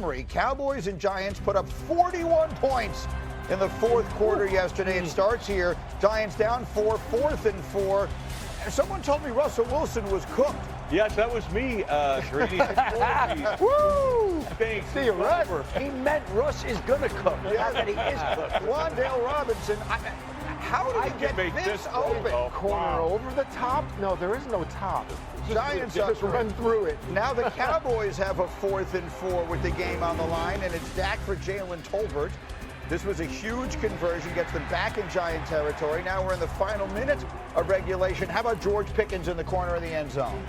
summary. Cowboys and Giants put up 41 points in the fourth quarter yesterday. It starts here. Giants down 4, 4th and 4. And someone told me Russell Wilson was cooked. Yes, that was me, Greedy. Woo! Thanks. See you, right. He meant Russ is going to cook, not that he is cooked. Wandale Robinson, how did he get this open? Corner over the top? No, there is no top. Giants just run through it. Now the Cowboys have a 4th and 4 with the game on the line, and it's Dak for Jalen Tolbert. This was a huge conversion, gets them back in Giant territory. Now we're in the final minute of regulation. How about George Pickens in the corner of the end zone?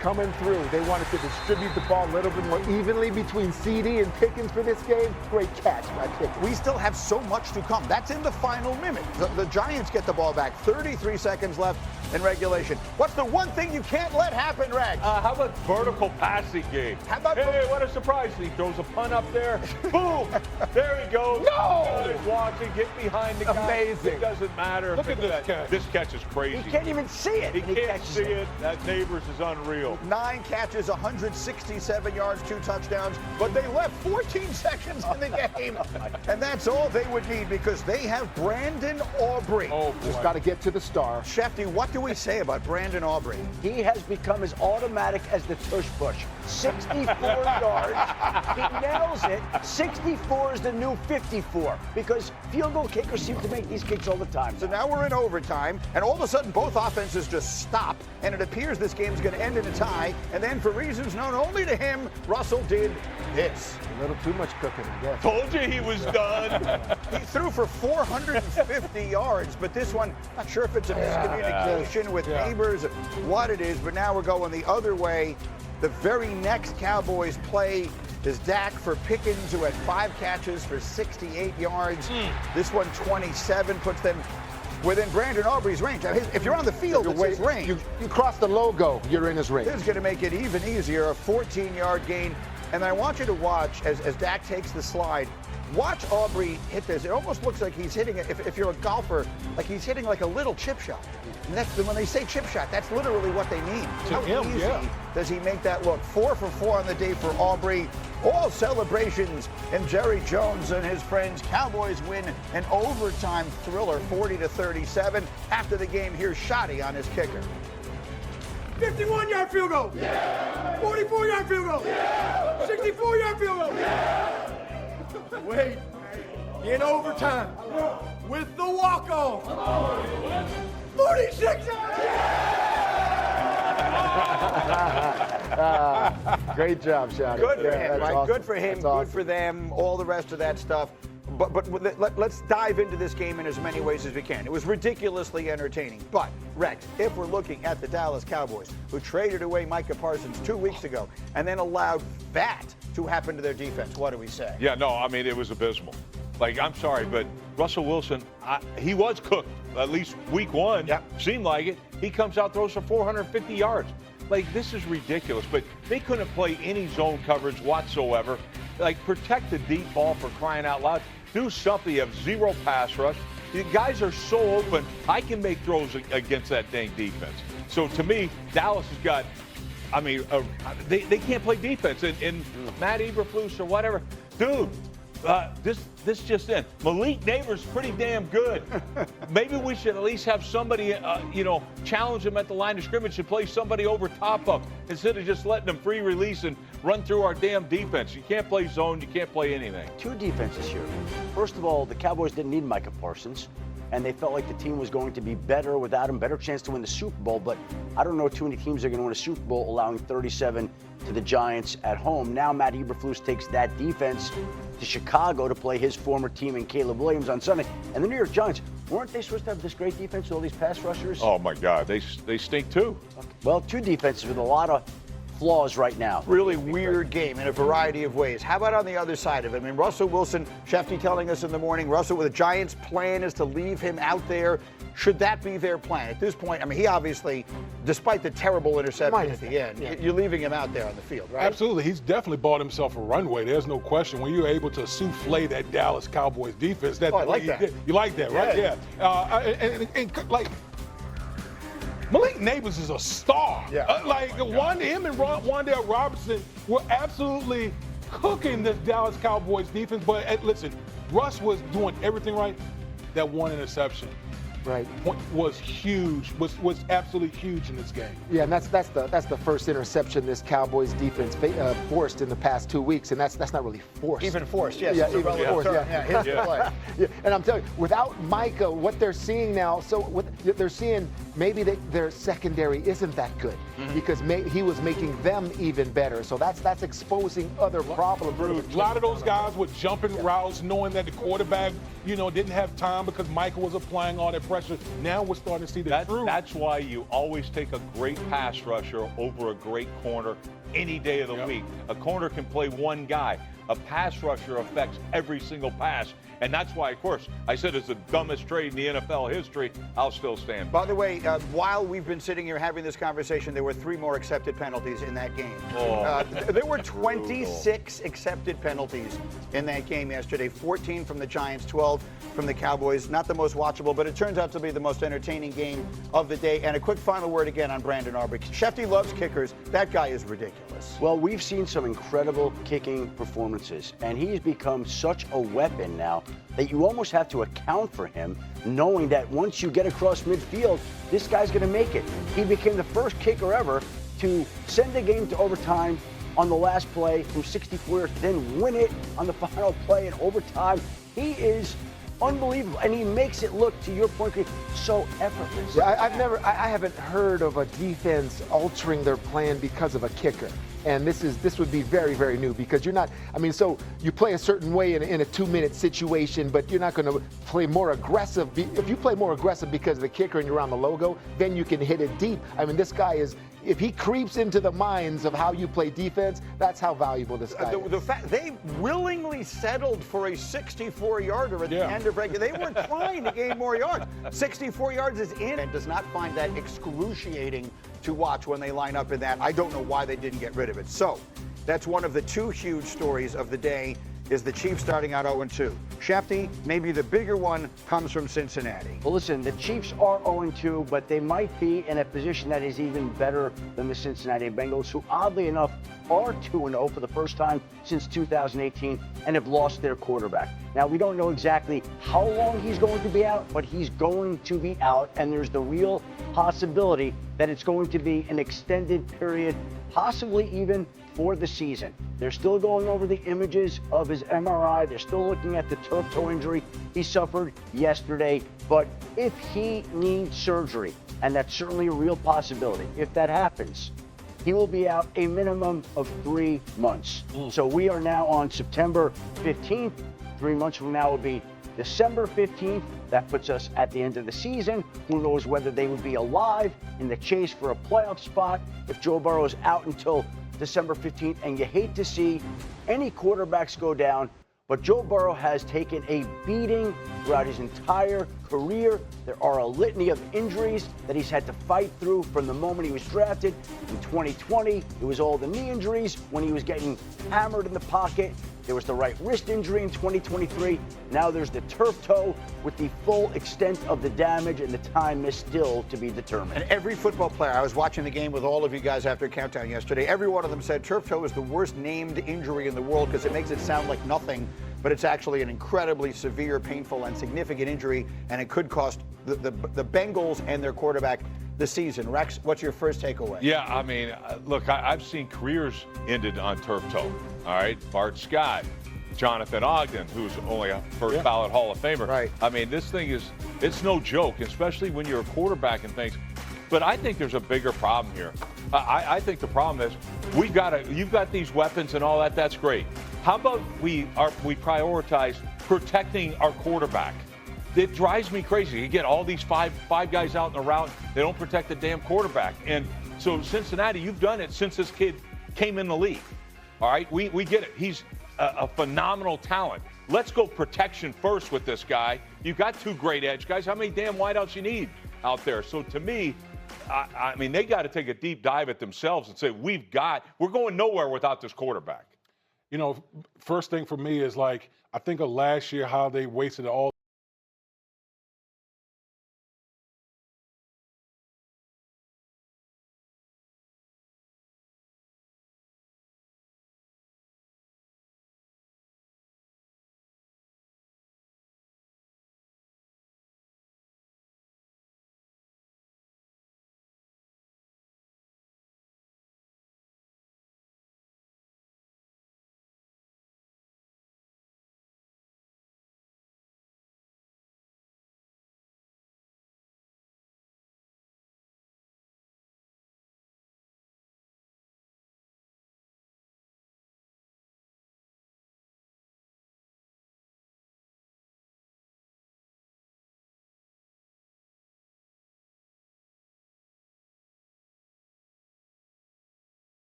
Coming through. They wanted to distribute the ball a little bit more evenly between CD and Pickens for this game. Great catch by Pickens. We still have so much to come. That's in the final minute. The Giants get the ball back. 33 seconds left in regulation. What's the one thing you can't let happen, Rex? How about vertical passing game? How about hey, what a surprise. He throws a punt up there. Boom! There he goes. No! He's watching. Get behind the guy. Amazing. It doesn't matter. Look at this catch. This catch is crazy. He can't even see it. He can't see it. That Neighbors is unreal. 9 catches, 167 yards, 2 touchdowns, but they left 14 seconds in the game. And that's all they would need because they have Brandon Aubrey. Oh, just got to get to the star. Shefty, what do we say about Brandon Aubrey? He has become as automatic as the tush push. 64 yards. He nails it. 64 is the new 54 because field goal kickers seem to make these kicks all the time. So now we're in overtime, and all of a sudden both offenses just stop, and it appears this game's going to end in a tie. And then for reasons known only to him, Russell did this. A little too much cooking, I guess. Told you he was done. He threw for 450 yards, but this one, not sure if it's a miscommunication with Neighbors, what it is, but now we're going the other way. The very next Cowboys play is Dak for Pickens, who had 5 catches for 68 yards. This one, 27, puts them within Brandon Aubrey's range. Now, if you're on the field, it's his range. You cross the logo, you're in his range. This is going to make it even easier, a 14-yard gain. And I want you to watch, as Dak takes the slide, watch Aubrey hit this. It almost looks like he's hitting it, if you're a golfer, like he's hitting like a little chip shot. And that's when they say chip shot, that's literally what they mean. How easy does he make that look? 4 for 4 on the day for Aubrey. All celebrations, and Jerry Jones and his friends. Cowboys win an overtime thriller, 40-37. After the game, here's Sharpe on his kicker. 51-yard field goal. 44-yard field goal. 64-yard field goal. Wait, in overtime with the walk-off. 46. Great job, Shannon. Good for him, right? Awesome. Good for him, That's good awesome. for them, all the rest of that stuff. But let's dive into this game in as many ways as we can. It was ridiculously entertaining. But, Rex, if we're looking at the Dallas Cowboys, who traded away Micah Parsons 2 weeks ago and then allowed that to happen to their defense, what do we say? Yeah, no, I mean, it was abysmal. Like, I'm sorry, but Russell Wilson, he was cooked, at least week 1. Yep. Seemed like it. He comes out, throws for 450 yards. Like, this is ridiculous. But they couldn't play any zone coverage whatsoever. Like, protect the deep ball for crying out loud. Do something. You have 0 pass rush. The guys are so open. I can make throws against that dang defense. So, to me, Dallas has got, I mean, they can't play defense. And Matt Eberflus or whatever, dude, this just in. Malik Neighbors pretty damn good. Maybe we should at least have somebody, challenge him at the line of scrimmage and play somebody over top of instead of just letting them free release and run through our damn defense. You can't play zone. You can't play anything. 2 defenses here. First of all, the Cowboys didn't need Micah Parsons, and they felt like the team was going to be better without him, better chance to win the Super Bowl. But I don't know too many teams are going to win a Super Bowl allowing 37 to the Giants at home. Now Matt Eberflus takes that defense to Chicago to play his former team and Caleb Williams on Sunday. And the New York Giants, weren't they supposed to have this great defense with all these pass rushers? Oh, my God. They stink, too. Okay. Well, 2 defenses with a lot of flaws right now. Really weird game in a variety of ways. How about on the other side of it? I mean, Russell Wilson, Shefty telling us in the morning, Russell with the Giants' plan is to leave him out there. Should that be their plan? At this point, I mean, he obviously, despite the terrible interception at the end, you're leaving him out there on the field, right? Absolutely. He's definitely bought himself a runway. There's no question. When you're able to souffle that Dallas Cowboys defense, I like that. You like that, right? Yeah. And like, Malik Neighbors is a star. Yeah. Him and Wandale Robinson were absolutely cooking this Dallas Cowboys defense. But listen, Russ was doing everything right. That one interception. Right. Was huge, was absolutely huge in this game. Yeah, and that's the first interception this Cowboys defense forced in the past 2 weeks, and that's not really forced. Even forced, yes. Yeah, It's a even relative forced, term. yeah. His play. Yeah, and I'm telling you, without Micah, what they're seeing now, they're seeing maybe their secondary isn't that good because he was making them even better. So that's exposing other problems. A lot of those guys were jumping routes, knowing that the quarterback, didn't have time because Micah was applying all that pressure. Now we're starting to see the truth. That's why you always take a great pass rusher over a great corner any day of the week. A corner can play one guy. A pass rusher affects every single pass. And that's why, of course, I said it's the dumbest trade in the NFL history. I'll still stand by. By the way, while we've been sitting here having this conversation, there were 3 more accepted penalties in that game. There were 26 accepted penalties in that game yesterday. 14 from the Giants, 12 from the Cowboys. Not the most watchable, but it turns out to be the most entertaining game of the day. And a quick final word again on Brandon Aubrey. Shefty loves kickers. That guy is ridiculous. Well, we've seen some incredible kicking performances, and he's become such a weapon now that you almost have to account for him, knowing that once you get across midfield, this guy's going to make it. He became the first kicker ever to send a game to overtime on the last play from 64 yards, then win it on the final play in overtime. He is unbelievable, and he makes it look, to your point, so effortless. Yeah, I haven't heard of a defense altering their plan because of a kicker. And this would be very, very new because you're not, so you play a certain way in a 2-minute situation, but you're not going to play more aggressive. If you play more aggressive because of the kicker and you're on the logo, then you can hit it deep. This guy is, if he creeps into the minds of how you play defense, that's how valuable this guy is. The fact they willingly settled for a 64-yarder at the end of regular. They weren't trying to gain more yards. 64 yards is in, and does not find that excruciating to watch when they line up in that. I don't know why they didn't get rid of it. So that's one of the 2 huge stories of the day, is the Chiefs starting out 0-2. Shefty, maybe the bigger one comes from Cincinnati. Well, listen, the Chiefs are 0-2, but they might be in a position that is even better than the Cincinnati Bengals, who oddly enough are 2-0 for the first time since 2018 and have lost their quarterback. Now, we don't know exactly how long he's going to be out, but he's going to be out, and there's the real possibility that it's going to be an extended period, possibly even for the season. They're still going over the images of his MRI. They're still looking at the turf toe injury he suffered yesterday. But if he needs surgery, and that's certainly a real possibility, if that happens, he will be out a minimum of 3 months. So we are now on September 15th. 3 months from now will be December 15th. That puts us at the end of the season. Who knows whether they would be alive in the chase for a playoff spot if Joe Burrow is out until December 15th. And you hate to see any quarterbacks go down, but Joe Burrow has taken a beating throughout his entire career. There are a litany of injuries that he's had to fight through from the moment he was drafted. In 2020, it was all the knee injuries when he was getting hammered in the pocket. There was the right wrist injury in 2023. Now there's the turf toe with the full extent of the damage, and the time is still to be determined. And every football player, I was watching the game with all of you guys after Countdown yesterday, every one of them said turf toe is the worst named injury in the world because it makes it sound like nothing, but it's actually an incredibly severe, painful, and significant injury, and it could cost the Bengals and their quarterback the season. Rex, what's your first takeaway? Yeah, look, I've seen careers ended on turf toe. All right, Bart Scott, Jonathan Ogden, who's only a first ballot Hall of Famer. Right. This thing it's no joke, especially when you're a quarterback and things. But I think there's a bigger problem here. I think the problem is you've got these weapons and all that. That's great. How about we prioritize protecting our quarterback? It drives me crazy. You get all these five guys out in the route. They don't protect the damn quarterback. And so Cincinnati, you've done it since this kid came in the league. All right, we get it. He's a phenomenal talent. Let's go protection first with this guy. You've got 2 great edge guys. How many damn wideouts you need out there? So to me, they got to take a deep dive at themselves and say, we're going nowhere without this quarterback. First thing for me is I think of last year how they wasted all